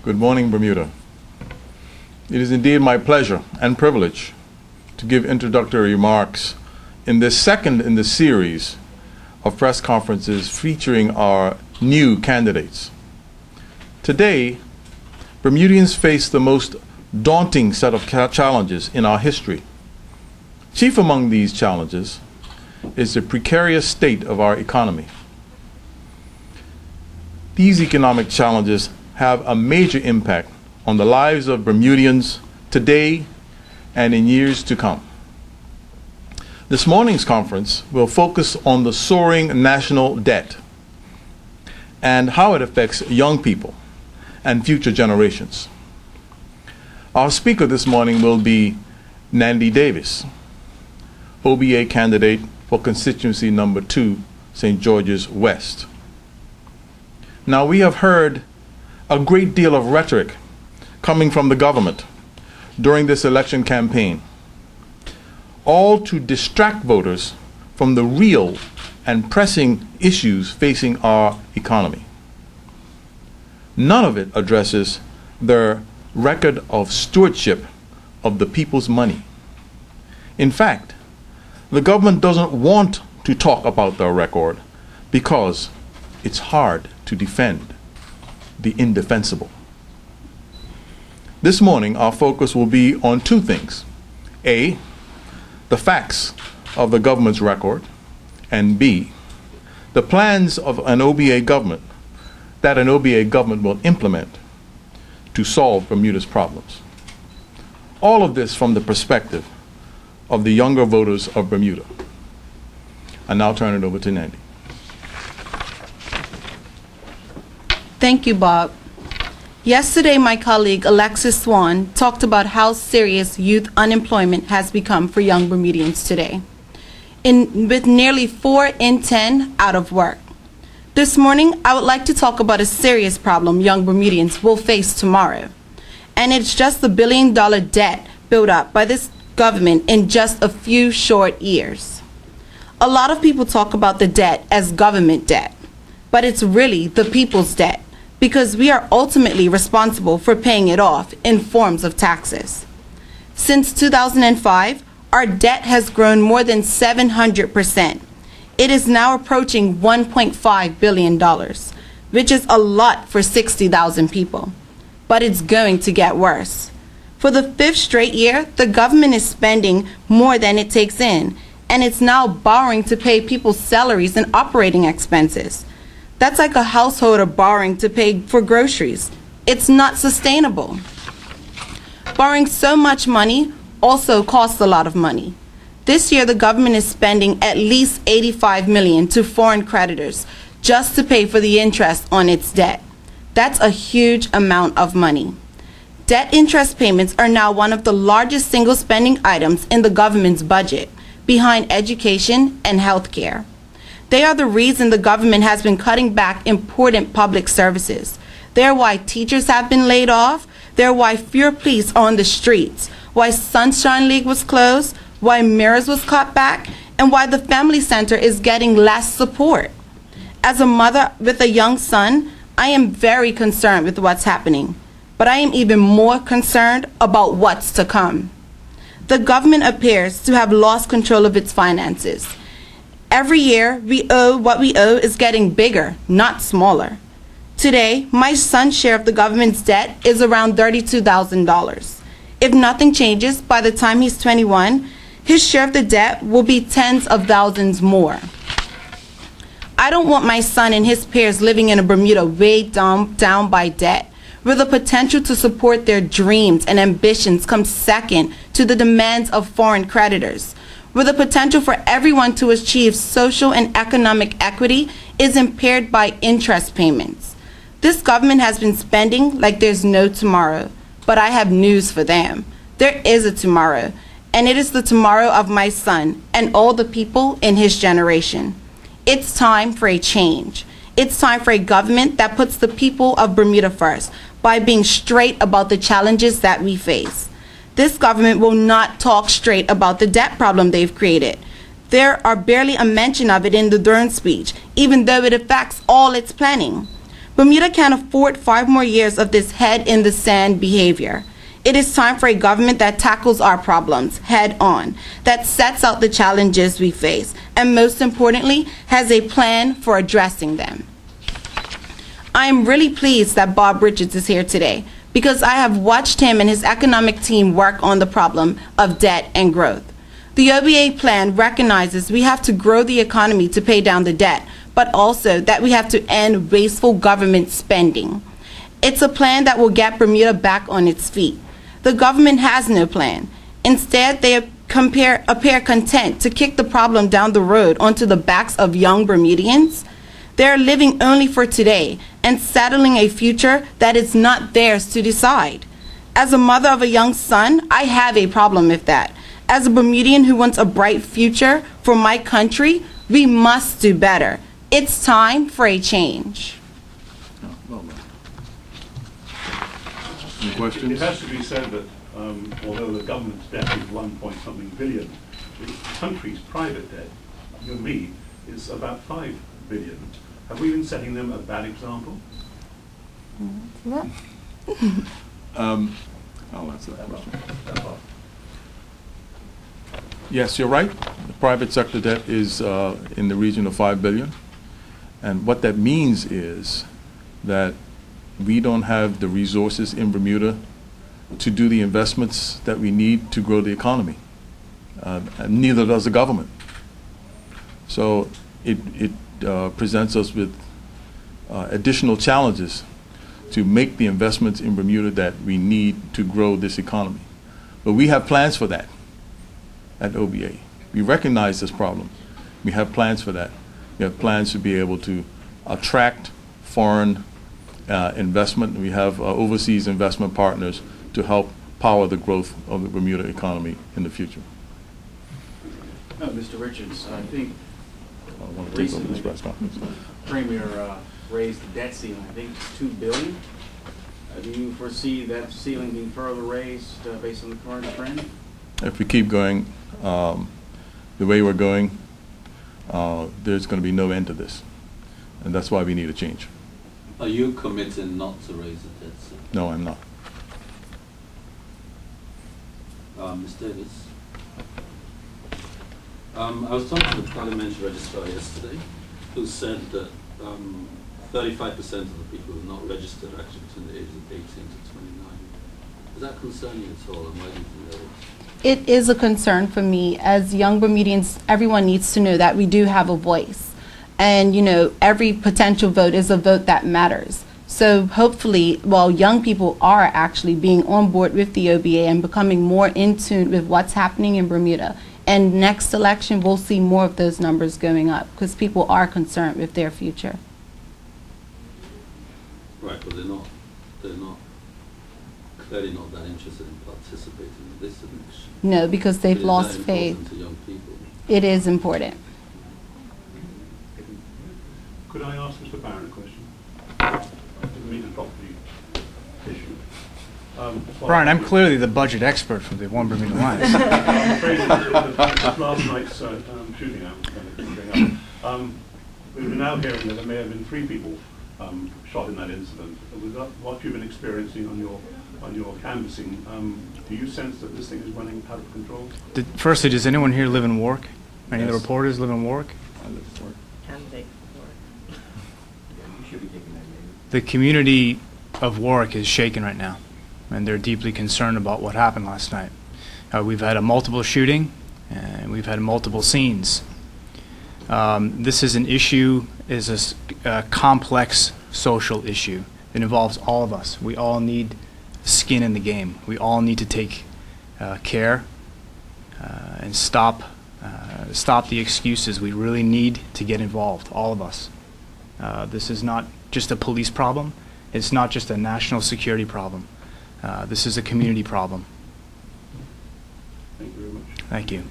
Good morning, Bermuda. It is indeed my pleasure and privilege to give introductory remarks in this second in the series of press conferences featuring our new candidates. Today, Bermudians face the most daunting set of challenges in our history. Chief among these challenges is the precarious state of our economy. These economic challenges have a major impact on the lives of Bermudians today and in years to come. This morning's conference will focus on the soaring national debt and how it affects young people and future generations. Our speaker this morning will be Nandy Davis, OBA candidate for constituency number 2, St. George's West. Now, we have heard a great deal of rhetoric coming from the government during this election campaign, all to distract voters from the real and pressing issues facing our economy. None of it addresses their record of stewardship of the people's money. In fact, the government doesn't want to talk about their record because it's hard to defend the indefensible. This morning, our focus will be on two things. A, the facts of the government's record, and B, the plans of an OBA government that an OBA government will implement to solve Bermuda's problems. All of this from the perspective of the younger voters of Bermuda. I now turn it over to Nandy. Thank you, Bob. Yesterday, my colleague Alexis Swan talked about how serious youth unemployment has become for young Bermudians today, with nearly 4 in 10 out of work. This morning, I would like to talk about a serious problem young Bermudians will face tomorrow, and it's just the billion-dollar debt built up by this government in just a few short years. A lot of people talk about the debt as government debt, but it's really the people's debt, because we are ultimately responsible for paying it off in forms of taxes. Since 2005, our debt has grown more than 700%. It is now approaching $1.5 billion, which is a lot for 60,000 people. But it's going to get worse. For the 5th straight year, the government is spending more than it takes in, and it's now borrowing to pay people's salaries and operating expenses. That's like a householder borrowing to pay for groceries. It's not sustainable. Borrowing so much money also costs a lot of money. This year, the government is spending at least $85 million to foreign creditors just to pay for the interest on its debt. That's a huge amount of money. Debt interest payments are now one of the largest single spending items in the government's budget, behind education and health care. They are the reason the government has been cutting back important public services. They're why teachers have been laid off. They're why fewer police are on the streets, why Sunshine League was closed, why Mirrors was cut back, and why the Family Center is getting less support. As a mother with a young son, I am very concerned with what's happening, but I am even more concerned about what's to come. The government appears to have lost control of its finances. Every year, what we owe is getting bigger, not smaller. Today, my son's share of the government's debt is around $32,000. If nothing changes by the time he's 21, his share of the debt will be tens of thousands more. I don't want my son and his peers living in a Bermuda weighed down by debt, where the potential to support their dreams and ambitions comes second to the demands of foreign creditors, where the potential for everyone to achieve social and economic equity is impaired by interest payments. This government has been spending like there's no tomorrow, but I have news for them. There is a tomorrow, and it is the tomorrow of my son and all the people in his generation. It's time for a change. It's time for a government that puts the people of Bermuda first by being straight about the challenges that we face. This government will not talk straight about the debt problem they've created. There are barely a mention of it in the Durham speech, even though it affects all its planning. Bermuda can't afford 5 more years of this head-in-the-sand behavior. It is time for a government that tackles our problems head-on, that sets out the challenges we face, and most importantly, has a plan for addressing them. I am really pleased that Bob Richards is here today because I have watched him and his economic team work on the problem of debt and growth. The OBA plan recognizes we have to grow the economy to pay down the debt, but also that we have to end wasteful government spending. It's a plan that will get Bermuda back on its feet. The government has no plan. Instead, they appear content to kick the problem down the road onto the backs of young Bermudians. They're living only for today and settling a future that is not theirs to decide. As a mother of a young son, I have a problem with that. As a Bermudian who wants a bright future for my country, we must do better. It's time for a change. Any questions? It has to be said that although the government's debt is 1-point-something billion, the country's private debt, you and me, is about 5 billion. Have we been setting them a bad example? I'll answer that question. Yes, you're right. The private sector debt is in the region of 5 billion. And what that means is that we don't have the resources in Bermuda to do the investments that we need to grow the economy. And neither does the government. So it presents us with additional challenges to make the investments in Bermuda that we need to grow this economy. But we have plans for that at OBA. We recognize this problem. We have plans for that. We have plans to be able to attract foreign investment. We have overseas investment partners to help power the growth of the Bermuda economy in the future. Mr. Richards, I think I want to take over this press conference. Premier raised the debt ceiling, I think it's $2 billion. Do you foresee that ceiling being further raised based on the current trend? If we keep going the way we're going, there's going to be no end to this. And that's why we need a change. Are you committing not to raise the debt ceiling? No, I'm not. Ms. Davis? I was talking to the parliamentary registrar yesterday, who said that 35% of the people who are not registered are actually between the ages of 18 to 29. Does that concern you at all, and why do you think that is? It is a concern for me. As young Bermudians, everyone needs to know that we do have a voice. And, you know, every potential vote is a vote that matters. So hopefully, while young people are actually being on board with the OBA and becoming more in tune with what's happening in Bermuda, and next election we'll see more of those numbers going up because people are concerned with their future. Right, but they're not clearly not that interested in participating in this election. No, because they've Is lost that faith. important to young people? It is important. Could I ask Mr. Barron a question? I didn't mean to drop the issue. Brian, I'm clearly the budget expert for the One Bermuda Alliance. I'm afraid that last night's shooting I was going to bring up. We're now hearing that there may have been 3 people shot in that incident. With what you've been experiencing on your canvassing, do you sense that this thing is running out of control? Firstly, does anyone here live in Warwick? Any of the Yes. reporters live in Warwick? I live for it. The community of Warwick is shaken right now, and they're deeply concerned about what happened last night. We've had a multiple shooting, and we've had multiple scenes. This is an issue, is a complex social issue. It involves all of us. We all need skin in the game. We all need to take care and stop the excuses. We really need to get involved, all of us. This is not just a police problem. It's not just a national security problem. This is a community problem. Thank you very much. Thank you.